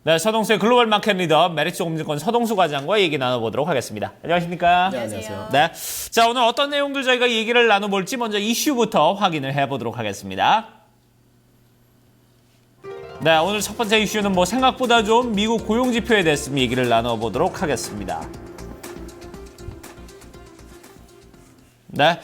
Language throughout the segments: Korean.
네, 서동수의 글로벌 마켓 리더 메리츠증권 서동수 과장과 얘기 나눠보도록 하겠습니다. 안녕하십니까? 네, 안녕하세요. 네, 자 오늘 어떤 내용들 저희가 얘기를 나눠볼지 먼저 이슈부터 확인을 해보도록 하겠습니다. 네, 오늘 첫 번째 이슈는 뭐 생각보다 좀 미국 고용지표에 대해서 얘기를 나눠보도록 하겠습니다. 네,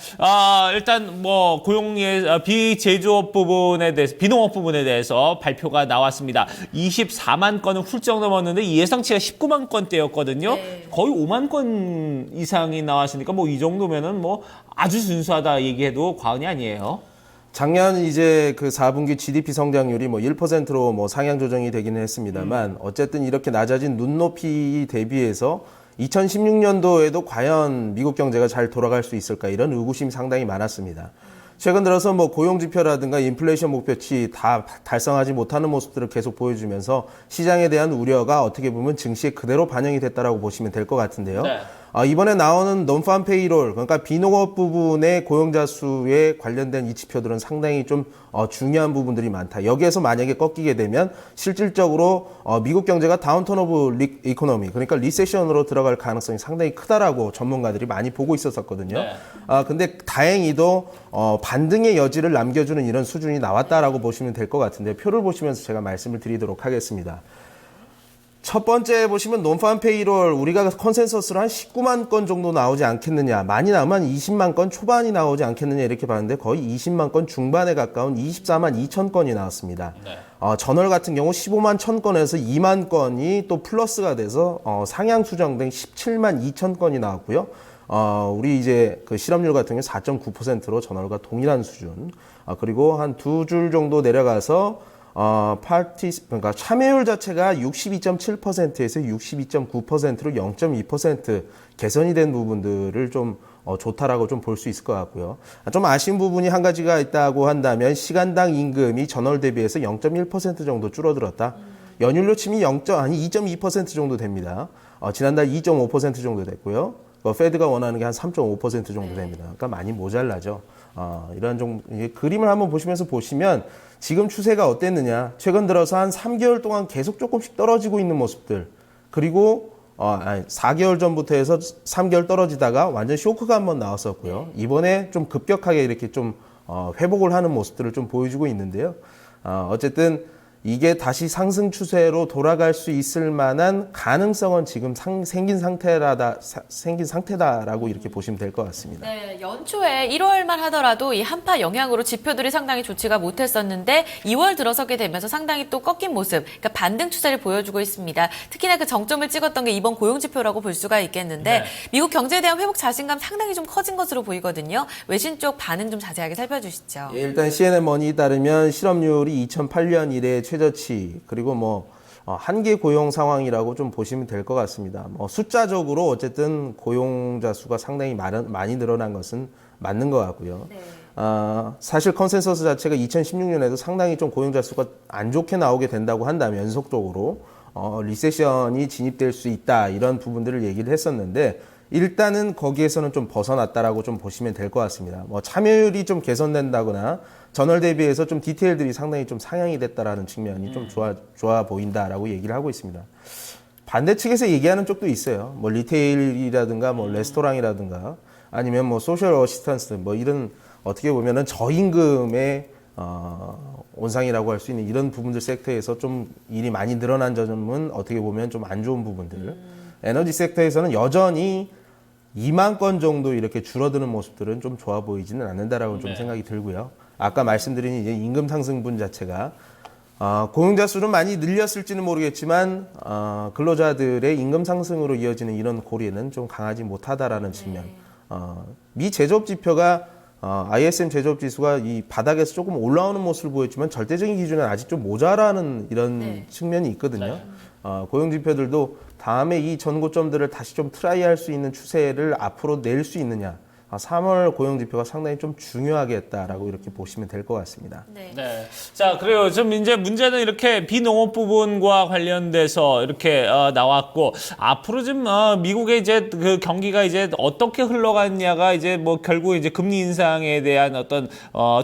일단 뭐 고용의 비제조업 부분에 대해서 비농업 부분에 대해서 발표가 나왔습니다. 24만 건은 훌쩍 넘었는데 예상치가 19만 건대였거든요. 네. 거의 5만 건 이상이 나왔으니까 뭐 이 정도면은 뭐 아주 순수하다 얘기해도 과언이 아니에요. 작년 이제 그 4분기 GDP 성장률이 뭐 1%로 뭐 상향 조정이 되기는 했습니다만 어쨌든 이렇게 낮아진 눈높이 대비해서 2016년도에도 과연 미국 경제가 잘 돌아갈 수 있을까 이런 의구심이 상당히 많았습니다. 최근 들어서 뭐 고용지표라든가 인플레이션 목표치 다 달성하지 못하는 모습들을 계속 보여주면서 시장에 대한 우려가 어떻게 보면 증시에 그대로 반영이 됐다라고 보시면 될 것 같은데요. 네. 이번에 나오는 논팜 페이롤, 그러니까 비농업 부분의 고용자 수에 관련된 이 지표들은 상당히 좀 중요한 부분들이 많다. 여기에서 만약에 꺾이게 되면 실질적으로 미국 경제가 다운턴 오브 이코노미, 그러니까 리세션으로 들어갈 가능성이 상당히 크다라고 전문가들이 많이 보고 있었거든요. 네. 근데 다행히도 반등의 여지를 남겨주는 이런 수준이 나왔다라고 보시면 될 것 같은데 표를 보시면서 제가 말씀을 드리도록 하겠습니다. 첫 번째 보시면 논팜 페이롤 우리가 컨센서스로 한 19만 건 정도 나오지 않겠느냐, 많이 나오면 20만 건 초반이 나오지 않겠느냐 이렇게 봤는데 거의 20만 건 중반에 가까운 24만 2천 건이 나왔습니다. 네. 전월 같은 경우 15만 1천 건에서 2만 건이 또 플러스가 돼서 상향 수정된 17만 2천 건이 나왔고요. 우리 이제 그 실업률 같은 경우 4.9%로 전월과 동일한 수준. 그리고 한 두 줄 정도 내려가서 그러니까 참여율 자체가 62.7%에서 62.9%로 0.2% 개선이 된 부분들을 좀 좋다라고 좀 볼 수 있을 것 같고요. 좀 아쉬운 부분이 한 가지가 있다고 한다면 시간당 임금이 전월 대비해서 0.1% 정도 줄어들었다. 연율로 치면 2.2% 정도 됩니다. 지난달 2.5% 정도 됐고요. 페드가 원하는 게 한 3.5% 정도 됩니다. 그러니까 많이 모자라죠. 이런 좀 그림을 한번 보시면서 보시면 지금 추세가 어땠느냐. 최근 들어서 한 3개월 동안 계속 조금씩 떨어지고 있는 모습들. 그리고 4개월 전부터 해서 3개월 떨어지다가 완전 쇼크가 한번 나왔었고요. 이번에 좀 급격하게 이렇게 좀 회복을 하는 모습들을 좀 보여주고 있는데요. 어쨌든 이게 다시 상승 추세로 돌아갈 수 있을 만한 가능성은 지금 생긴 상태다라고 이렇게 보시면 될 것 같습니다. 네, 연초에 1월만 하더라도 이 한파 영향으로 지표들이 상당히 좋지가 못했었는데 2월 들어서게 되면서 상당히 또 꺾인 모습, 그러니까 반등 추세를 보여주고 있습니다. 특히나 그 정점을 찍었던 게 이번 고용지표라고 볼 수가 있겠는데 네. 미국 경제에 대한 회복 자신감 상당히 좀 커진 것으로 보이거든요. 외신 쪽 반응 좀 자세하게 살펴주시죠. 일단 CNN 머니에 따르면 실업률이 2008년 이래 최저치, 그리고 뭐 한계 고용 상황이라고 좀 보시면 될 것 같습니다. 숫자적으로 어쨌든 고용자 수가 상당히 많이 늘어난 것은 맞는 것 같고요. 네. 사실 컨센서스 자체가 2016년에도 상당히 좀 고용자 수가 안 좋게 나오게 된다고 한다면 연속적으로 리세션이 진입될 수 있다 이런 부분들을 얘기를 했었는데 일단은 거기에서는 좀 벗어났다라고 좀 보시면 될 것 같습니다. 참여율이 좀 개선된다거나 전월 대비해서 좀 디테일들이 상당히 좀 상향이 됐다라는 측면이 좀 좋아 보인다라고 얘기를 하고 있습니다. 반대 측에서 얘기하는 쪽도 있어요. 리테일이라든가 레스토랑이라든가 아니면 소셜 어시스턴스 이런 어떻게 보면은 저임금의 온상이라고 할 수 있는 이런 부분들 섹터에서 좀 일이 많이 늘어난 점은 어떻게 보면 좀 안 좋은 부분들. 에너지 섹터에서는 여전히 2만 건 정도 이렇게 줄어드는 모습들은 좀 좋아 보이지는 않는다라고 좀 생각이 들고요. 아까 말씀드린 이제 임금 상승분 자체가 고용자 수는 많이 늘렸을지는 모르겠지만 근로자들의 임금 상승으로 이어지는 이런 고리는 좀 강하지 못하다라는 측면. 미 제조업 지표가 ISM 제조업 지수가 이 바닥에서 조금 올라오는 모습을 보였지만 절대적인 기준은 아직 좀 모자라는 이런 측면이 있거든요. 고용 지표들도 다음에 이 전고점들을 다시 좀 트라이할 수 있는 추세를 앞으로 낼 수 있느냐. 3월 고용 지표가 상당히 좀 중요하겠다라고 이렇게 보시면 될 것 같습니다. 네. 네. 자, 그래요. 좀 이제 문제는 이렇게 비농업 부분과 관련돼서 이렇게 나왔고, 앞으로 좀 미국의 이제 그 경기가 이제 어떻게 흘러갔냐가 이제 뭐 결국 이제 금리 인상에 대한 어떤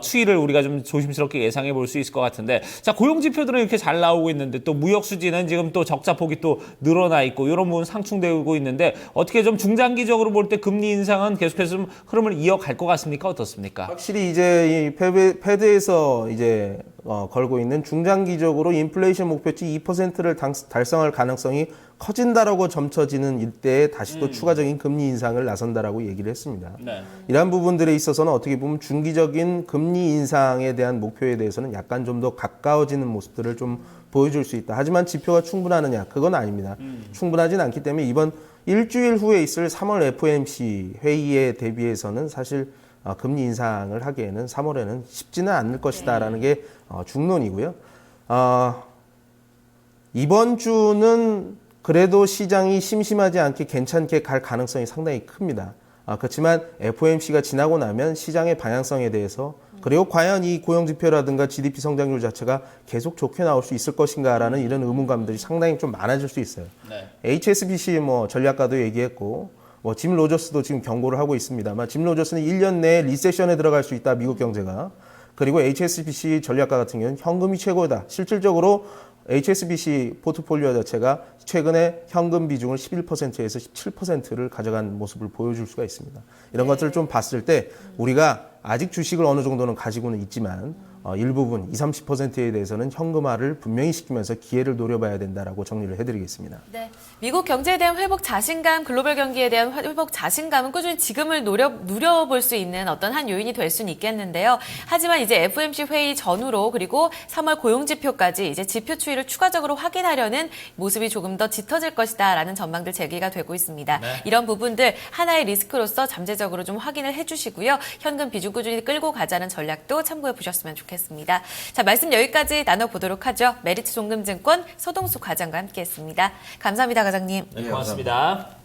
추이를 우리가 좀 조심스럽게 예상해 볼 수 있을 것 같은데, 자, 고용 지표들은 이렇게 잘 나오고 있는데 또 무역 수지는 지금 또 적자폭이 또 늘어나 있고 이런 부분 상충되고 있는데, 어떻게 좀 중장기적으로 볼 때 금리 인상은 계속해서 좀 흐름을 이어갈 것 같습니까? 어떻습니까? 확실히 이제 이 패드에서 이제 걸고 있는 중장기적으로 인플레이션 목표치 2%를 달성할 가능성이 커진다라고 점쳐지는 이때에 다시 또 추가적인 금리 인상을 나선다라고 얘기를 했습니다. 네. 이러한 부분들에 있어서는 어떻게 보면 중기적인 금리 인상에 대한 목표에 대해서는 약간 좀 더 가까워지는 모습들을 좀 보여줄 수 있다. 하지만 지표가 충분하느냐? 그건 아닙니다. 충분하진 않기 때문에 이번 일주일 후에 있을 3월 FOMC 회의에 대비해서는 사실 금리 인상을 하기에는 3월에는 쉽지는 않을 것이다라는 게 중론이고요. 이번 주는 그래도 시장이 심심하지 않게 괜찮게 갈 가능성이 상당히 큽니다. 그렇지만 FOMC가 지나고 나면 시장의 방향성에 대해서 그리고 과연 이 고용지표라든가 GDP 성장률 자체가 계속 좋게 나올 수 있을 것인가라는 이런 의문감들이 상당히 좀 많아질 수 있어요. 네. HSBC 뭐 전략가도 얘기했고 짐 로저스도 지금 경고를 하고 있습니다만 짐 로저스는 1년 내에 리세션에 들어갈 수 있다, 미국 경제가. 그리고 HSBC 전략가 같은 경우는 현금이 최고다. 실질적으로 HSBC 포트폴리오 자체가 최근에 현금 비중을 11%에서 17%를 가져간 모습을 보여줄 수가 있습니다. 이런 것들을 좀 봤을 때 우리가 아직 주식을 어느 정도는 가지고는 있지만 일부분 20, 30%에 대해서는 현금화를 분명히 시키면서 기회를 노려봐야 된다라고 정리를 해드리겠습니다. 네. 미국 경제에 대한 회복 자신감, 글로벌 경기에 대한 회복 자신감은 꾸준히 지금을 누려볼 수 있는 어떤 한 요인이 될 수는 있겠는데요. 하지만 이제 FOMC 회의 전후로 그리고 3월 고용지표까지 이제 지표 추이를 추가적으로 확인하려는 모습이 조금 더 짙어질 것이다라는 전망들 제기가 되고 있습니다. 네. 이런 부분들 하나의 리스크로서 잠재적으로 좀 확인을 해주시고요. 현금 비중 꾸준히 끌고 가자는 전략도 참고해 보셨으면 좋겠습니다. 자, 말씀 여기까지 나눠보도록 하죠. 메리츠 종금증권 소동수 과장과 함께했습니다. 감사합니다, 과장님. 네, 고맙습니다.